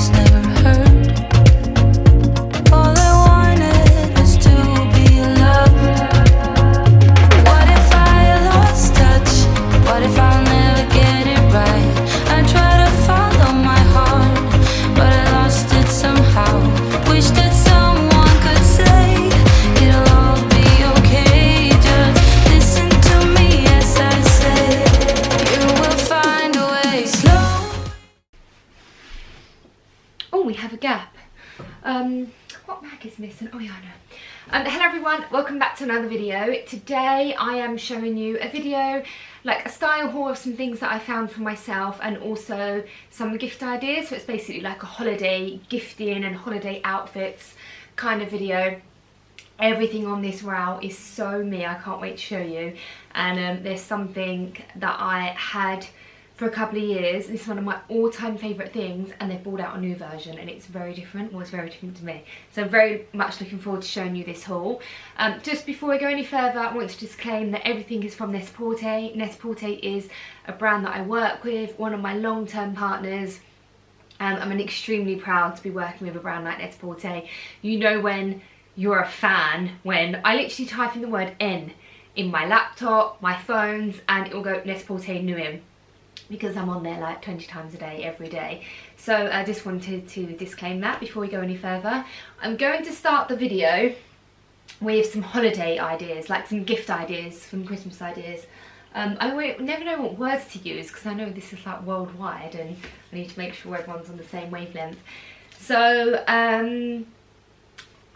was never heard. All I wanted was to be loved. What if I lost touch? What if I'll never get it right? I try to follow my heart, but I lost it somehow. Wish that someone could say it'll all be okay. Just listen to me as I say, you will find a way. Slow. Oh, we have a gap. What bag is missing? Oh yeah, I know. Hello everyone, welcome back to another video. Today I am showing you a video, like a style haul of some things that I found for myself and also some gift ideas. So it's basically like a holiday gifting and holiday outfits kind of video. Everything on this row is so me, I can't wait to show you. And there's something that I had for a couple of years. This is one of my all-time favourite things, and they've brought out a new version and it's very different. Well, it's very different to me, so very much looking forward to showing you this haul. Just before I go any further, I want to disclaim that everything is from Net-a-Porter. Net-a-Porter is a brand that I work with, one of my long-term partners. I'm extremely proud to be working with a brand like Net-a-Porter. You know when you're a fan when I literally type in the word N in my laptop, my phones, and it will go Net-a-Porter New In, because I'm on there like 20 times a day, every day. So I just wanted to disclaim that before we go any further. I'm going to start the video with some holiday ideas, like some gift ideas, some Christmas ideas. I never know what words to use because I know this is like worldwide and I need to make sure everyone's on the same wavelength. So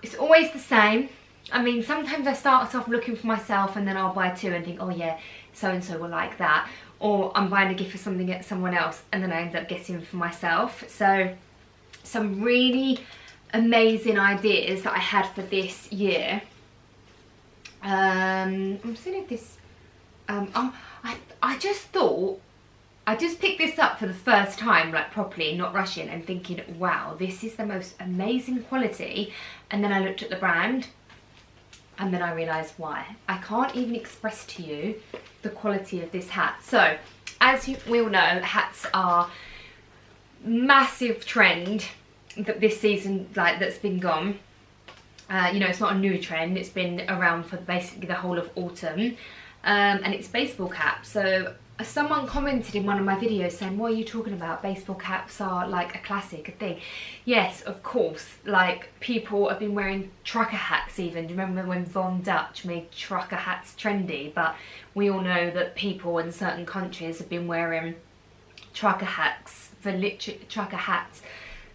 it's always the same. I mean, sometimes I start off looking for myself and then I'll buy two and think, oh yeah, so-and-so will like that. Or I'm buying a gift for something at someone else and then I end up getting for myself. So some really amazing ideas that I had for this year. I'm seeing if this, I just thought, I just picked this up for the first time, like properly, not rushing, and thinking, wow, this is the most amazing quality. And then I looked at the brand and then I realised why. I can't even express to you the quality of this hat. So, as we all know, hats are massive trend that this season, like, that's been gone. You know, it's not a new trend, it's been around for basically the whole of autumn. And it's baseball caps. So someone commented in one of my videos saying, what are you talking about? Baseball caps are like a classic, a thing. Yes, of course, like people have been wearing trucker hats even. Do you remember when Von Dutch made trucker hats trendy? But we all know that people in certain countries have been wearing trucker hats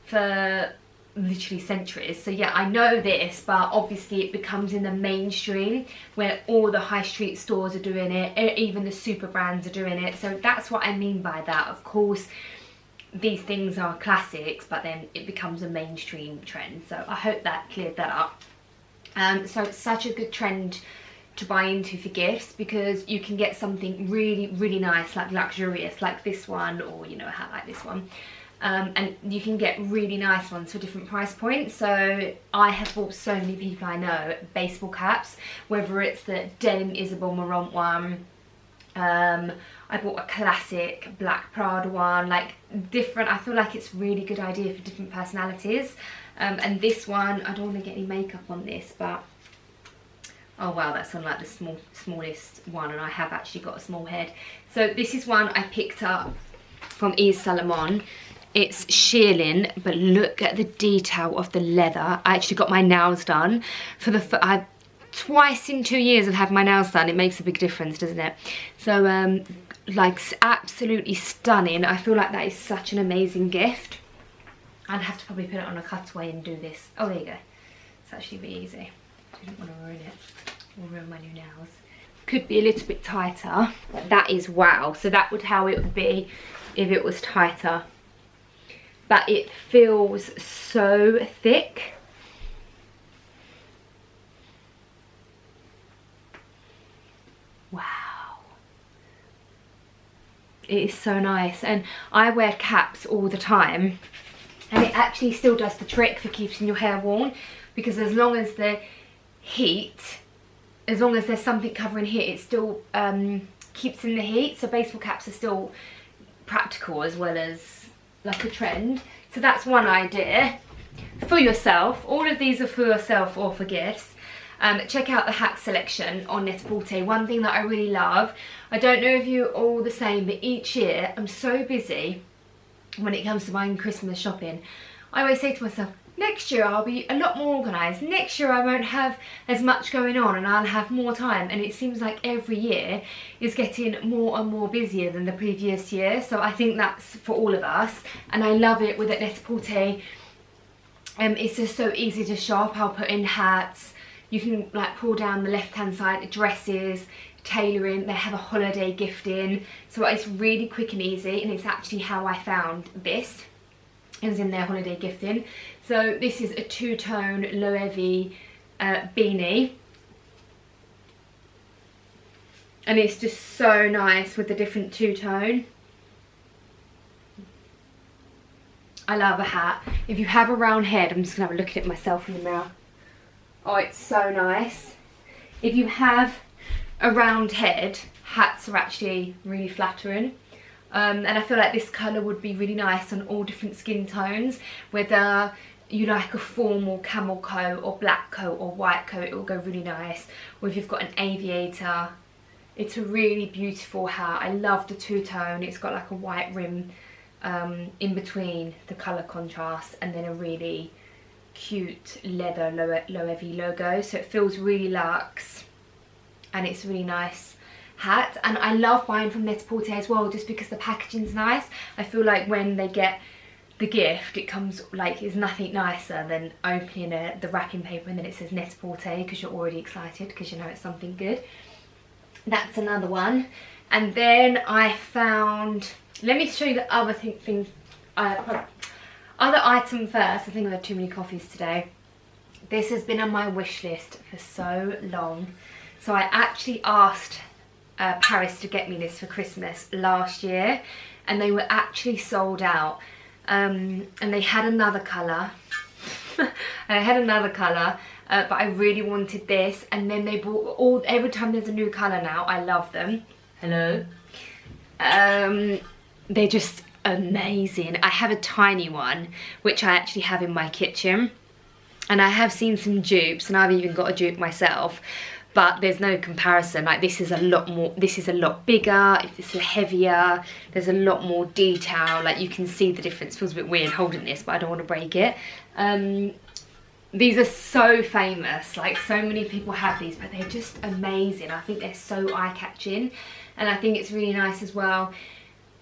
for literally centuries. So yeah, I know this, but obviously it becomes in the mainstream where all the high street stores are doing it, even the super brands are doing it. So that's what I mean by that. Of course, these things are classics, but then it becomes a mainstream trend. So I hope that cleared that up. So it's such a good trend to buy into for gifts because you can get something really, really nice, like luxurious, like this one, or you know, a hat like this one. And you can get really nice ones for different price points. So I have bought so many people I know baseball caps, whether it's the denim Isabel Marant one. I bought a classic black Prada one, like different. I feel like it's really good idea for different personalities. And this one, I don't want to get any makeup on this, but oh wow, that's on like the smallest one, and I have actually got a small head. So this is one I picked up from Yves Salomon. It's shearling, but look at the detail of the leather. I actually got my nails done for the twice in 2 years I've had my nails done. It makes a big difference, doesn't it? So like absolutely stunning. I feel like that is such an amazing gift. I'd have to probably put it on a cutaway and do this. Oh, there you go. It's actually really easy. I didn't want to ruin it or ruin my new nails. Could be a little bit tighter, but that is wow. So that would how it would be if it was tighter. But it feels so thick. Wow. It is so nice. And I wear caps all the time. And it actually still does the trick for keeping your hair warm. Because as long as the heat, as long as there's something covering here, it still keeps in the heat. So baseball caps are still practical as well as like a trend. So that's one idea for yourself. All of these are for yourself or for gifts. Check out the hat selection on Net-a-Porter. One thing that I really love, I don't know if you're all the same, but each year I'm so busy when it comes to buying Christmas shopping. I always say to myself, next year I'll be a lot more organised. Next year I won't have as much going on and I'll have more time. And it seems like every year is getting more and more busier than the previous year. So I think that's for all of us. And I love it with Net-a-Porter. It's just so easy to shop. I'll put in hats. You can like pull down the left hand side, dresses, tailoring. They have a holiday gifting. So it's really quick and easy. And it's actually how I found this. It was in their holiday gifting. So this is a two-tone loewe beanie. And it's just so nice with the different two-tone. I love a hat. If you have a round head, I'm just going to have a look at it myself in the mirror. Oh, it's so nice. If you have a round head, hats are actually really flattering. And I feel like this colour would be really nice on all different skin tones. Whether you like a formal camel coat or black coat or white coat, it will go really nice. Or if you've got an aviator, it's a really beautiful hat. I love the two-tone. It's got like a white rim in between the colour contrast, and then a really cute leather loewe logo. So it feels really luxe, and it's a really nice hat. And I love buying from Net-a-Porter as well, just because the packaging's nice. I feel like when they get the gift, it comes like, it's nothing nicer than opening the wrapping paper and then it says Net-a-Porter, because you're already excited because you know it's something good. That's another one. And then I found, let me show you the other other item first. I think I've had too many coffees today. This has been on my wish list for so long. So I actually asked Paris to get me this for Christmas last year, and they were actually sold out. And they had another colour. But I really wanted this, and then they bought every time there's a new colour now, I love them. Hello. They're just amazing. I have a tiny one, which I actually have in my kitchen, and I have seen some dupes, and I've even got a dupe myself, but there's no comparison. Like, this is a lot more, this is a lot bigger, it's heavier, there's a lot more detail. Like, you can see the difference. It feels a bit weird holding this, but I don't want to break it. These are so famous, like so many people have these, but they're just amazing. I think they're so eye-catching, and I think it's really nice as well.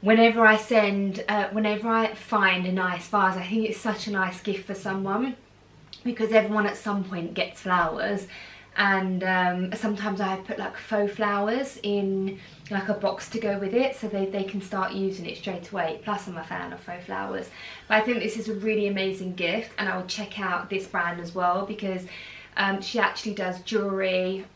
Whenever I find a nice vase, I think it's such a nice gift for someone, because everyone at some point gets flowers, and sometimes I put like faux flowers in like a box to go with it, so they can start using it straight away. Plus I'm a fan of faux flowers. But I think this is a really amazing gift, and I would check out this brand as well, because she actually does jewellery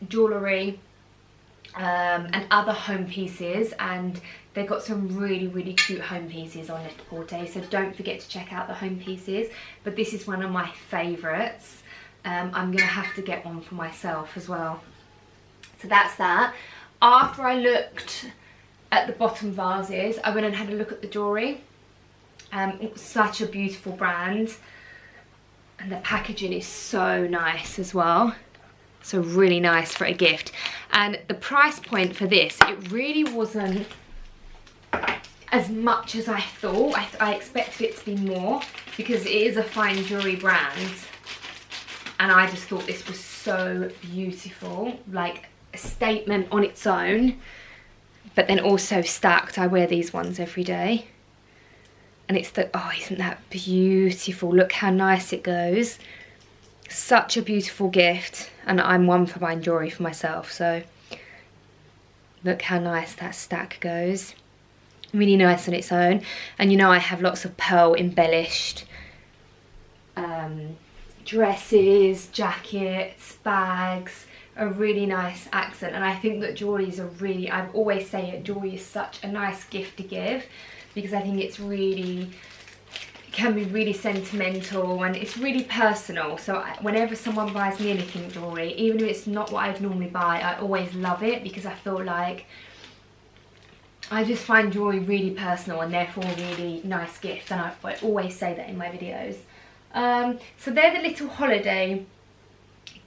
and other home pieces, and they've got some really cute home pieces on Net-a-Porter, so don't forget to check out the home pieces. But this is one of my favourites. I'm gonna have to get one for myself as well. So that's that. After I looked at the bottom vases, I went and had a look at the jewellery. It was such a beautiful brand, and the packaging is so nice as well. So really nice for a gift. And the price point for this, it really wasn't as much as I thought. I expected it to be more, because it is a fine jewellery brand, and I just thought this was so beautiful, like a statement on its own, but then also stacked. I wear these ones every day, and it's the, oh, isn't that beautiful? Look how nice it goes. Such a beautiful gift, and I'm one for buying jewellery for myself, so look how nice that stack goes. Really nice on its own. And you know, I have lots of pearl embellished dresses, jackets, bags, a really nice accent. And I think that jewellery is a really, I always say it, jewellery is such a nice gift to give, because I think it's really, it can be really sentimental, and it's really personal. So whenever someone buys me anything jewellery, even if it's not what I'd normally buy, I always love it, because I feel like I just find jewellery really personal and therefore a really nice gift, and I always say that in my videos. So they're the little holiday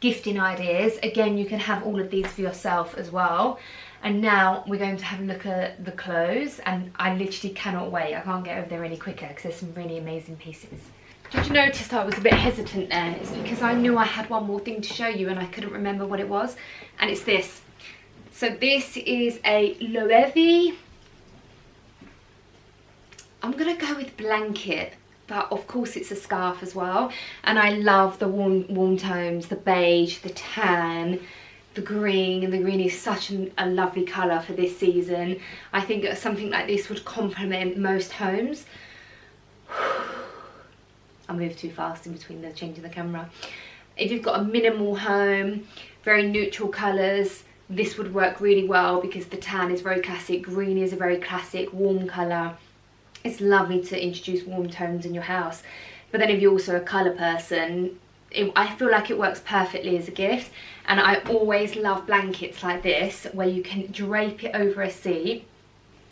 gifting ideas. Again, you can have all of these for yourself as well. And now we're going to have a look at the clothes, and I literally cannot wait. I can't get over there any quicker because there's some really amazing pieces. Did you notice I was a bit hesitant then? It's because I knew I had one more thing to show you and I couldn't remember what it was, and it's this. So this is a Loewe. I'm gonna go with blanket, but of course it's a scarf as well. And I love the warm tones, the beige, the tan, the green, and the green is such a lovely colour for this season. I think something like this would complement most homes. I moved too fast in between the changing the camera. If you've got a minimal home, very neutral colours, this would work really well because the tan is very classic, green is a very classic warm colour. It's lovely to introduce warm tones in your house. But then if you're also a colour person, I feel like it works perfectly as a gift. And I always love blankets like this where you can drape it over a seat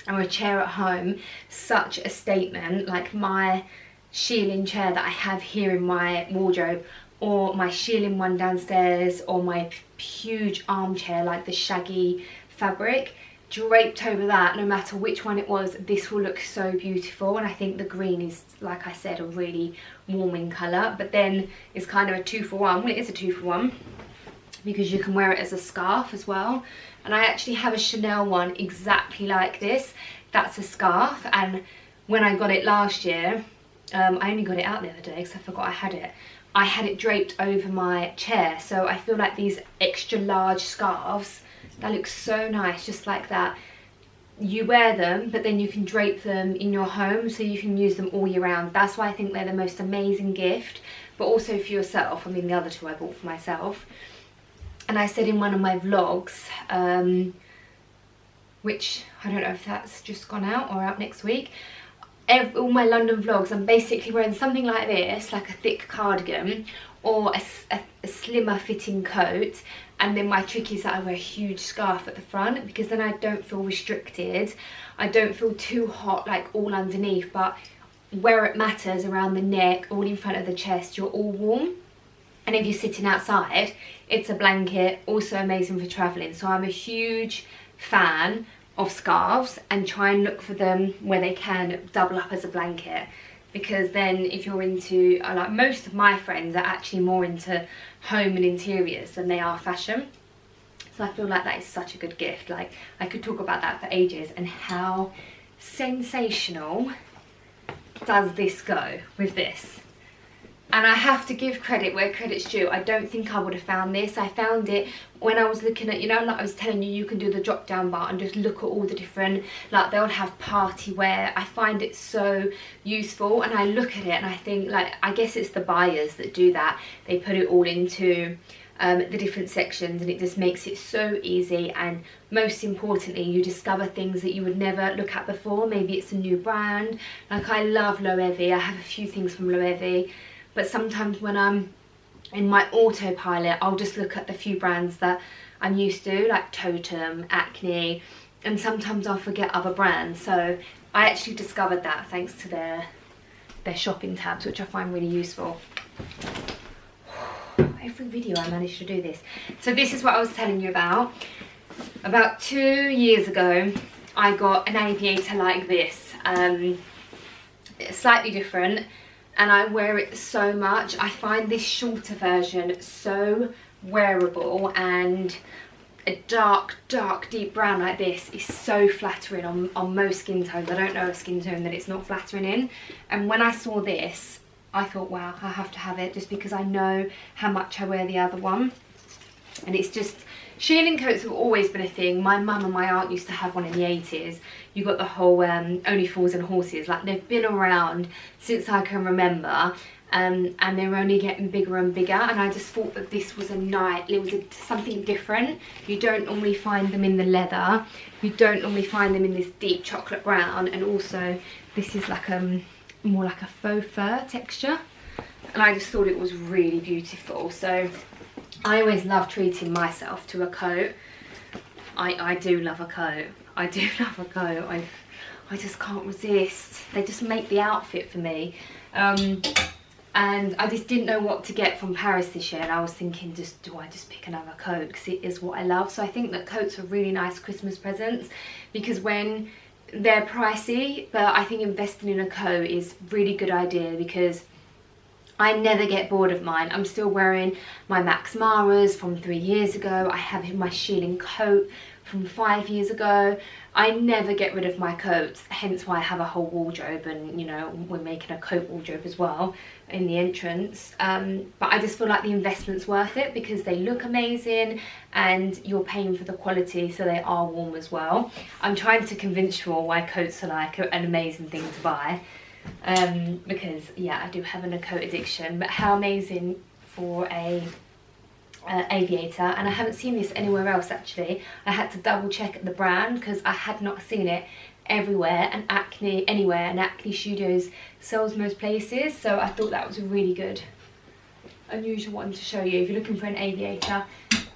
or a chair at home. Such a statement, like my shearling chair that I have here in my wardrobe, or my shearling one downstairs, or my huge armchair, like the shaggy fabric. Draped over that, no matter which one it was, this will look so beautiful. And I think the green is, like I said, a really warming colour, but then it's kind of a 2-for-1. Well, it is a 2-for-1 because you can wear it as a scarf as well. And I actually have a Chanelle one exactly like this. That's a scarf, and when I got it last year, I only got it out the other day because I forgot I had it. I had it draped over my chair, so I feel like these extra large scarves, that looks so nice, just like that. You wear them, but then you can drape them in your home, so you can use them all year round. That's why I think they're the most amazing gift, but also for yourself. I mean, the other two I bought for myself. And I said in one of my vlogs, which I don't know if that's just gone out or out next week, all my London vlogs, I'm basically wearing something like this, like a thick cardigan, or a slimmer fitting coat. And then my trick is that I wear a huge scarf at the front, because then I don't feel restricted. I don't feel too hot, like all underneath, but where it matters, around the neck, all in front of the chest, you're all warm. And if you're sitting outside, it's a blanket, also amazing for travelling. So I'm a huge fan of scarves, and try and look for them where they can double up as a blanket. Because then if you're into, like most of my friends are actually more into home and interiors than they are fashion. So I feel like that is such a good gift. Like, I could talk about that for ages. And how sensational does this go with this? And I have to give credit where credit's due. I don't think I would have found this. I found it when I was looking at, you know, like I was telling you, you can do the drop down bar and just look at all the different, like they'll have party wear. I find it so useful, and I look at it and I think, like, I guess it's the buyers that do that. They put it all into the different sections, and it just makes it so easy. And most importantly, you discover things that you would never look at before. Maybe it's a new brand. Like, I love Loewe. I have a few things from Loewe. But sometimes when I'm in my autopilot, I'll just look at the few brands that I'm used to, like Totem, Acne, and sometimes I'll forget other brands. So I actually discovered that thanks to their shopping tabs, which I find really useful. Every video I manage to do this. So this is what I was telling you about. About 2 years ago, I got an aviator like this. Slightly different. And I wear it so much. I find this shorter version so wearable, and a dark, deep brown like this is so flattering on most skin tones. I don't know a skin tone that it's not flattering in. And when I saw this, I thought, wow, I have to have it, just because I know how much I wear the other one. And it's just, shearling coats have always been a thing. My mum and my aunt used to have one in the 80s. You got the whole Only Fools and Horses. Like, they've been around since I can remember, and they're only getting bigger and bigger. And I just thought that this was something different. You don't normally find them in the leather. You don't normally find them in this deep chocolate brown. And also, this is like more like a faux fur texture. And I just thought it was really beautiful. So I always love treating myself to a coat. I do love a coat. I do love a coat. I just can't resist. They just make the outfit for me. And I just didn't know what to get from Paris this year, and I was thinking, do I just pick another coat, because it is what I love. So I think that coats are really nice Christmas presents, because when they're pricey, but I think investing in a coat is a really good idea, because I never get bored of mine. I'm still wearing my Max Mara's from 3 years ago. I have my shearling coat from 5 years ago. I never get rid of my coats, hence why I have a whole wardrobe, and you know, we're making a coat wardrobe as well in the entrance. But I just feel like the investment's worth it, because they look amazing and you're paying for the quality, so they are warm as well. I'm trying to convince you all why coats are like an amazing thing to buy, because yeah, I do have a coat addiction. But how amazing for a aviator, and I haven't seen this anywhere else actually. I had to double check the brand because I had not seen it everywhere, and anywhere, and Acne Studios sells most places, so I thought that was a really good unusual one to show you if you're looking for an aviator.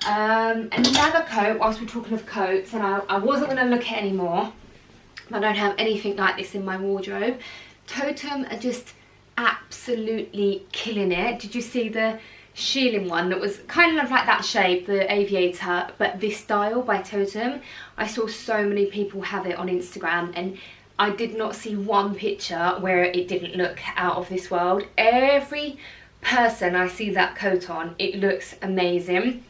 Another coat, whilst we're talking of coats, and I wasn't going to look at any more, I don't have anything like this in my wardrobe. Totem are just absolutely killing it. Did you see the shearling one that was kind of like that shape, the aviator, but this style by Totem? I saw so many people have it on Instagram, and I did not see one picture where it didn't look out of this world. Every person I see that coat on, it looks amazing.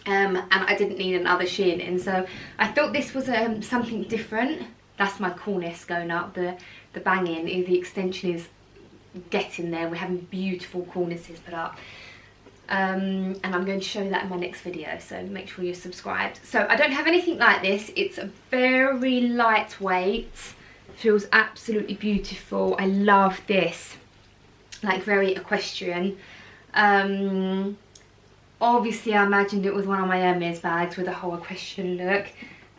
And I didn't need another shearling, so I thought this was something different. That's my coolness going up, the banging, the extension is getting there. We're having beautiful coolnesses put up. And I'm going to show you that in my next video, so make sure you're subscribed. So I don't have anything like this. It's a very lightweight, feels absolutely beautiful. I love this, like very equestrian. Obviously I imagined it was one of my Hermes bags with a whole equestrian look.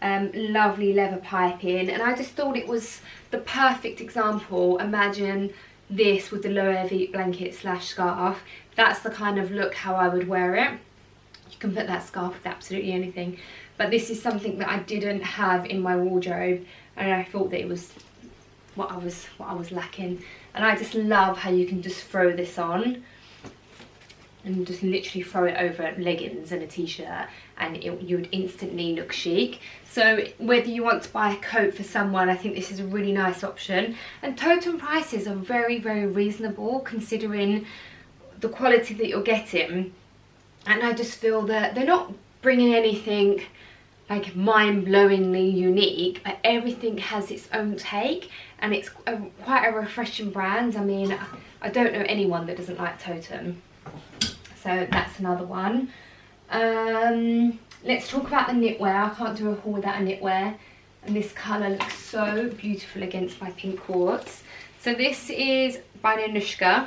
Lovely leather piping, and I just thought it was the perfect example. Imagine this with the low heavy blanket slash scarf. That's the kind of look how I would wear it. You can put that scarf with absolutely anything, but this is something that I didn't have in my wardrobe, and I thought that it was what I was lacking. And I just love how you can just throw this on and just literally throw it over leggings and a t-shirt, and you would instantly look chic. So whether you want to buy a coat for someone, I think this is a really nice option. And Totem prices are very, very reasonable considering the quality that you're getting. And I just feel that they're not bringing anything like mind-blowingly unique, but everything has its own take, and it's quite a refreshing brand. I mean, I don't know anyone that doesn't like Totem. So that's another one. Let's talk about the knitwear. I can't do a haul without a knitwear. And this colour looks so beautiful against my pink quartz. So this is by Nanushka.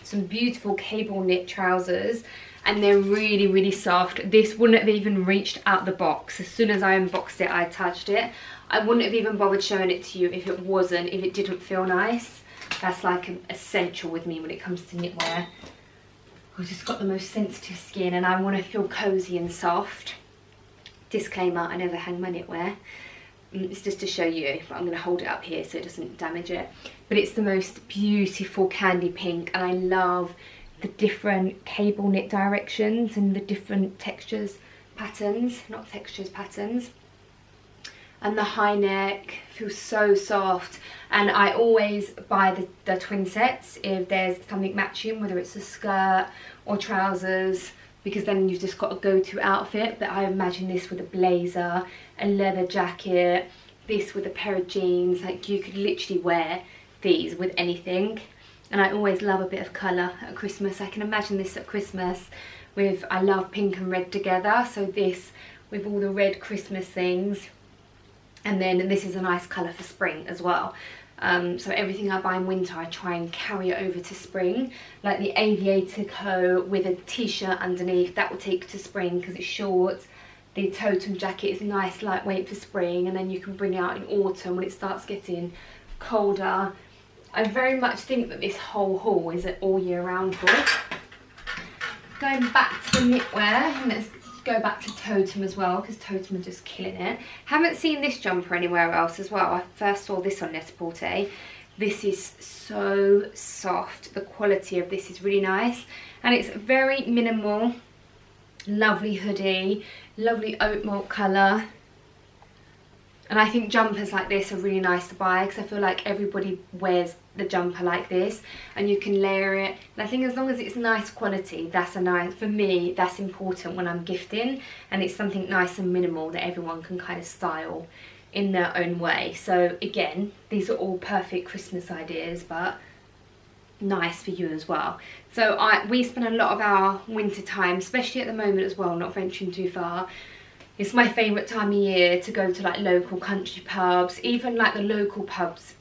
Some beautiful cable knit trousers. And they're really, really soft. This wouldn't have even reached out the box. As soon as I unboxed it, I touched it. I wouldn't have even bothered showing it to you if it didn't feel nice. That's like an essential with me when it comes to knitwear. I've just got the most sensitive skin, and I want to feel cozy and soft. Disclaimer, I never hang my knitwear. It's just to show you, but I'm going to hold it up here so it doesn't damage it. But it's the most beautiful candy pink, and I love the different cable knit directions and the different textures, patterns, not textures, patterns. And the high neck feels so soft, and I always buy the twin sets if there's something matching, whether it's a skirt or trousers, because then you've just got a go-to outfit. But I imagine this with a blazer, a leather jacket, this with a pair of jeans. Like, you could literally wear these with anything. And I always love a bit of colour at Christmas. I can imagine this at Christmas with, I love pink and red together, so this with all the red Christmas things. And then this is a nice colour for spring as well. So everything I buy in winter, I try and carry it over to spring. Like the aviator coat with a t-shirt underneath, that will take to spring because it's short. The Totem jacket is nice, lightweight for spring, and then you can bring it out in autumn when it starts getting colder. I very much think that this whole haul is an all year round haul. Going back to the knitwear, let's to go back to Totem as well, because Totem are just killing it. Haven't seen this jumper anywhere else as well. I first saw this on Net-a-Porter. This is so soft. The quality of this is really nice. And it's very minimal. Lovely hoodie. Lovely oat milk colour. And I think jumpers like this are really nice to buy, because I feel like everybody wears the jumper like this and you can layer it. And I think as long as it's nice quality, that's for me, that's important when I'm gifting, and it's something nice and minimal that everyone can kind of style in their own way. So again, these are all perfect Christmas ideas, but nice for you as well. So we spend a lot of our winter time, especially at the moment as well, not venturing too far. It's my favourite time of year to go to like local country pubs, even like the local pubs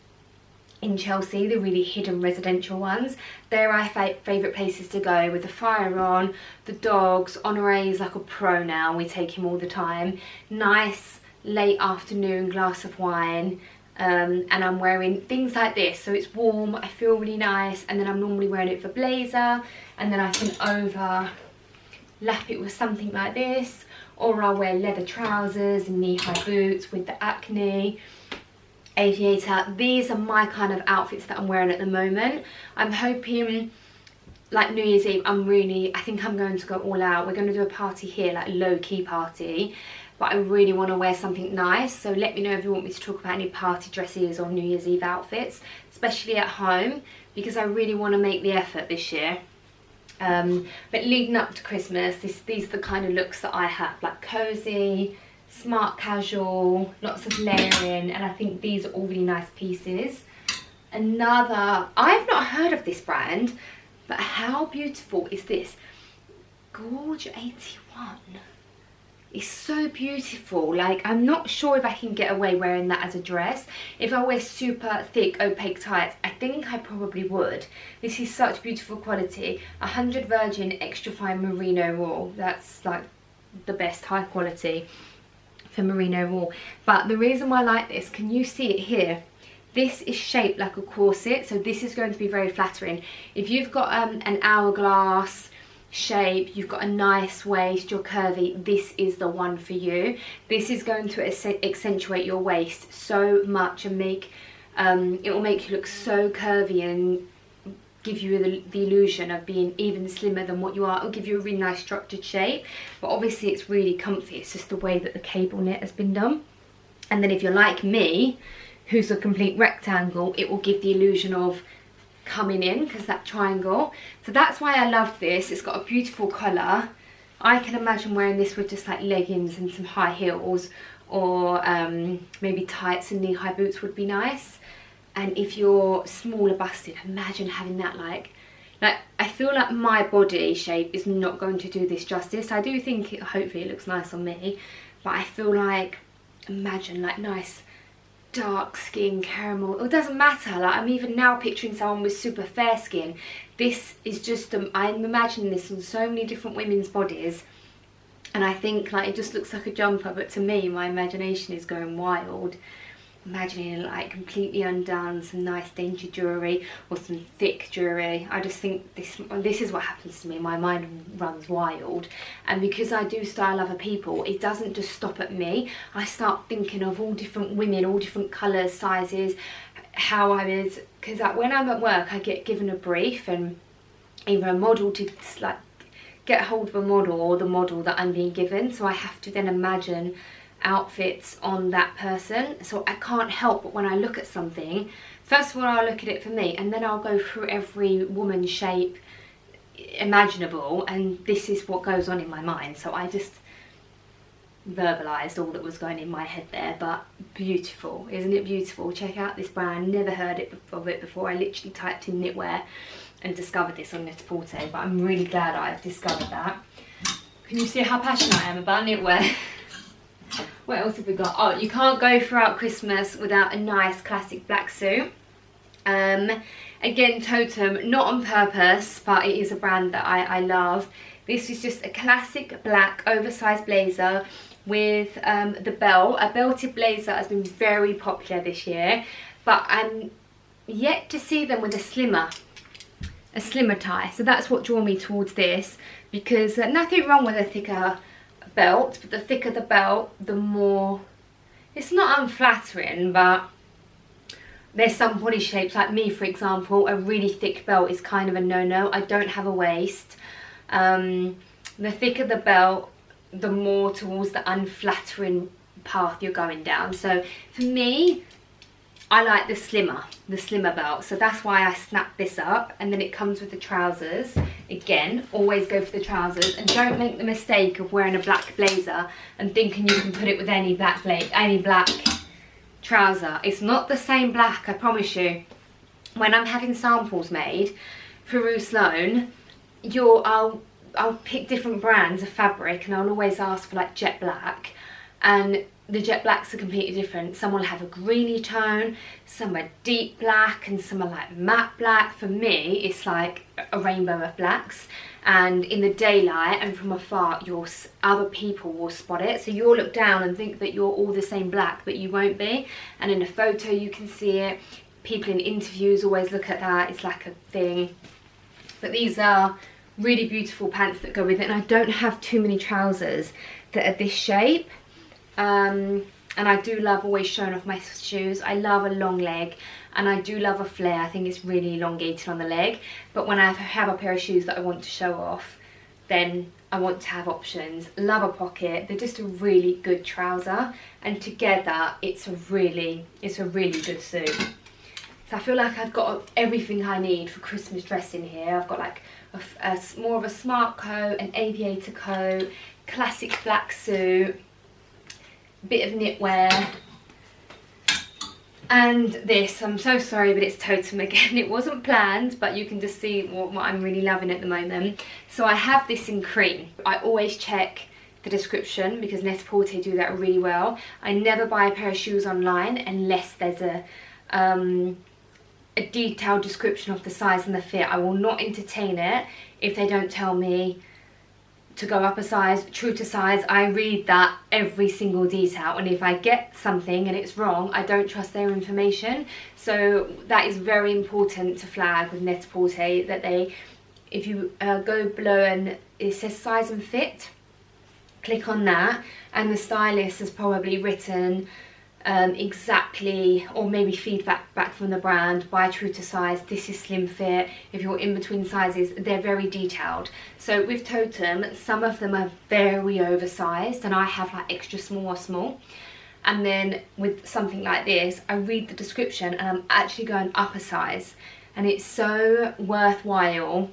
in Chelsea, the really hidden residential ones. They're our favourite places to go, with the fire on, the dogs. Honoré's like a pro now, we take him all the time. Nice late afternoon glass of wine, and I'm wearing things like this, so it's warm, I feel really nice, and then I'm normally wearing it for blazer, and then I can overlap it with something like this. Or I'll wear leather trousers and knee-high boots with the Acne aviator. These are my kind of outfits that I'm wearing at the moment. I'm hoping, like New Year's Eve, I think I'm going to go all out. We're going to do a party here, like a low-key party. But I really want to wear something nice. So let me know if you want me to talk about any party dresses or New Year's Eve outfits, especially at home, because I really want to make the effort this year. But leading up to Christmas, these are the kind of looks that I have, like cozy, smart casual, lots of layering, and I think these are all really nice pieces. Another, I've not heard of this brand, but how beautiful is this? Gorge 81. It's so beautiful. Like, I'm not sure if I can get away wearing that as a dress. If I wear super thick opaque tights, I think I probably would. This is such beautiful quality. 100 virgin extra fine merino wool. That's like the best high quality for merino wool. But the reason why I like this, can you see it here? This is shaped like a corset, so this is going to be very flattering. If you've got an hourglass shape, you've got a nice waist, you're curvy, this is the one for you. This is going to accentuate your waist so much and make it will make you look so curvy and give you the illusion of being even slimmer than what you are. It'll give you a really nice structured shape, but obviously it's really comfy. It's just the way that the cable knit has been done. And then if you're like me, who's a complete rectangle, it will give the illusion of coming in, because that triangle. So that's why I love this. It's got a beautiful colour. I can imagine wearing this with just like leggings and some high heels, or maybe tights and knee-high boots would be nice. And if you're smaller busted, imagine having that like I feel like my body shape is not going to do this justice. I do think hopefully it looks nice on me, but I feel like, imagine like nice dark skin, caramel, it doesn't matter. Like, I'm even now picturing someone with super fair skin. This is just I'm imagining this on so many different women's bodies, and I think like it just looks like a jumper, but to me my imagination is going wild. Imagining it like completely undone, some nice dainty jewellery or some thick jewellery. I just think this is what happens to me. My mind runs wild, and because I do style other people, it doesn't just stop at me. I start thinking of all different women, all different colours, sizes, how I would, because like when I'm at work I get given a brief, and either a model to like get hold of a model or the model that I'm being given, so I have to then imagine outfits on that person. So I can't help but when I look at something, first of all I'll look at it for me, and then I'll go through every woman's shape imaginable, and this is what goes on in my mind. So I just verbalized all that was going in my head there. But beautiful, isn't it beautiful? Check out this brand. Never heard of it before. I literally typed in knitwear and discovered this on Net-a-Porter, but I'm really glad I've discovered that. Can you see how passionate I am about knitwear? What else have we got? Oh, you can't go throughout Christmas without a nice classic black suit. Again, Totem, not on purpose, but it is a brand that I love. This is just a classic black oversized blazer with the belt. A belted blazer has been very popular this year, but I'm yet to see them with a slimmer tie. So that's what drew me towards this, because nothing wrong with a thicker belt, but the thicker the belt, the more, it's not unflattering, but there's some body shapes, like me for example, a really thick belt is kind of a no-no. I don't have a waist. The thicker the belt, the more towards the unflattering path you're going down. So for me, I like the slimmer belt, so that's why I snapped this up. And then it comes with the trousers. Again, always go for the trousers, and don't make the mistake of wearing a black blazer and thinking you can put it with any black trouser. It's not the same black, I promise you. When I'm having samples made for Rue Sloan, I'll pick different brands of fabric, and I'll always ask for like jet black, and the jet blacks are completely different. Some will have a greeny tone, some are deep black, and some are like matte black. For me, it's like a rainbow of blacks, and in the daylight and from afar, other people will spot it. So you'll look down and think that you're all the same black, but you won't be. And in a photo you can see it. People in interviews always look at that, it's like a thing. But these are really beautiful pants that go with it, and I don't have too many trousers that are this shape. And I do love always showing off my shoes. I love a long leg, and I do love a flare. I think it's really elongated on the leg, but when I have a pair of shoes that I want to show off, then I want to have options. Love a pocket. They're just a really good trouser, and together it's a really good suit. So I feel like I've got everything I need for Christmas dressing here. I've got like more of a smart coat, an aviator coat, classic black suit, bit of knitwear, and this. I'm so sorry, but it's totem again. It wasn't planned, but you can just see what I'm really loving at the moment. So I have this in cream. I always check the description because Net-a-Porter do that really well. I never buy a pair of shoes online unless there's a detailed description of the size and the fit. I will not entertain it if they don't tell me to go up a size, true to size. I read that every single detail, and if I get something and it's wrong, I don't trust their information. So that is very important to flag with Net-a-Porter, that they, if you go below and it says size and fit, click on that, and the stylist has probably written exactly, or maybe feedback back from the brand, buy true to size, this is slim fit. If you're in between sizes, they're very detailed. So with Totem, some of them are very oversized, and I have like extra small or small. And then with something like this, I read the description and I'm actually going up a size, and it's so worthwhile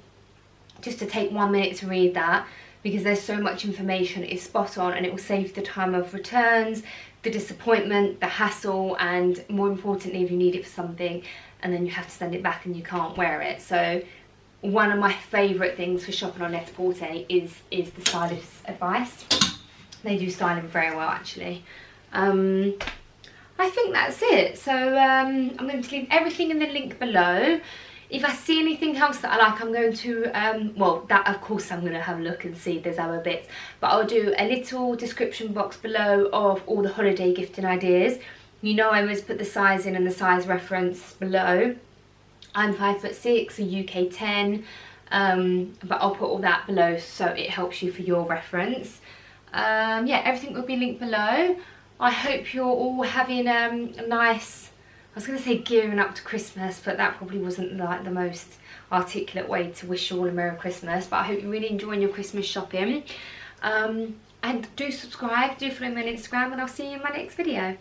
just to take 1 minute to read that, because there's so much information. It's spot on, and it will save the time of returns, the disappointment, the hassle, and more importantly, if you need it for something and then you have to send it back and you can't wear it. So one of my favourite things for shopping on Net-a-Porter is the stylist's advice. They do styling very well, actually. I think that's it. So I'm going to leave everything in the link below. If I see anything else that I like, I'm going to, well, that of course I'm going to have a look and see if there's other bits. But I'll do a little description box below of all the holiday gifting ideas. You know, I always put the size in and the size reference below. I'm 5'6", a UK 10, but I'll put all that below so it helps you for your reference. Yeah, everything will be linked below. I hope you're all having a nice, I was going to say gearing up to Christmas, but that probably wasn't like the most articulate way to wish you all a Merry Christmas. But I hope you're really enjoying your Christmas shopping. And do subscribe, do follow me on Instagram, and I'll see you in my next video.